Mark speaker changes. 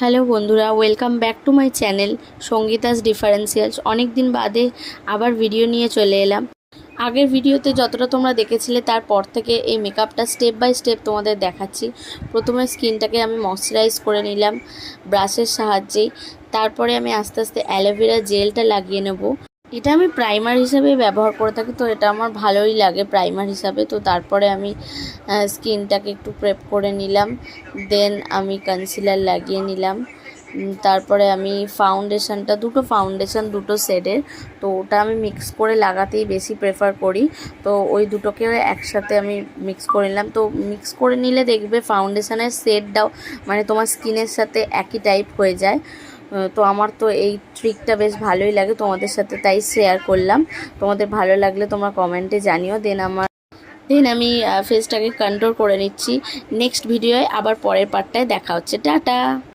Speaker 1: Hello বন্ধুরা, welcome back to my channel Sangeeta's differentials. অনেক দিন বাদে আবার ভিডিও নিয়ে চলে এলাম। আগের ভিডিওতে যতটা তোমরা দেখেছিলে তারপর থেকে এই মেকআপটা স্টেপ বাই স্টেপ তোমাদের দেখাচ্ছি। প্রথমে স্কিনটাকে আমি ময়শ্চারাইজ করে নিলাম ব্রাশের সাহায্যেই। তারপরে আমি আস্তে আস্তে অ্যালোভেরা জেলটা লাগিয়ে নেব। এটা আমি প্রাইমার হিসাবে ব্যবহার করে থাকি, তো এটা আমার ভালোই লাগে প্রাইমার হিসাবে। তো তারপরে আমি স্কিনটাকে একটু প্রেপ করে নিলাম, দেন আমি কনসিলার লাগিয়ে নিলাম। তারপরে আমি ফাউন্ডেশনটা, দুটো ফাউন্ডেশন দুটো শেডের, তো ওটা আমি মিক্স করে লাগাতেই বেশি প্রেফার করি। তো ওই দুটোকে একসাথে আমি মিক্স করে নিলাম। তো মিক্স করে নিলে দেখবে ফাউন্ডেশনের শেডটাও মানে তোমার স্কিনের সাথে একই টাইপ হয়ে যায়। তো আমার তো এই ট্রিকটা বেশ ভালোই লাগে, তোমাদের সাথে তাই শেয়ার করলাম। তোমাদের ভালো লাগলে তোমরা কমেন্টে জানিও। দেন আমি ফেসটাকে কন্ট্রোল করে নিচ্ছি। নেক্সট ভিডিওয় আবার পরের পার্টটায় দেখা হচ্ছে। টাটা।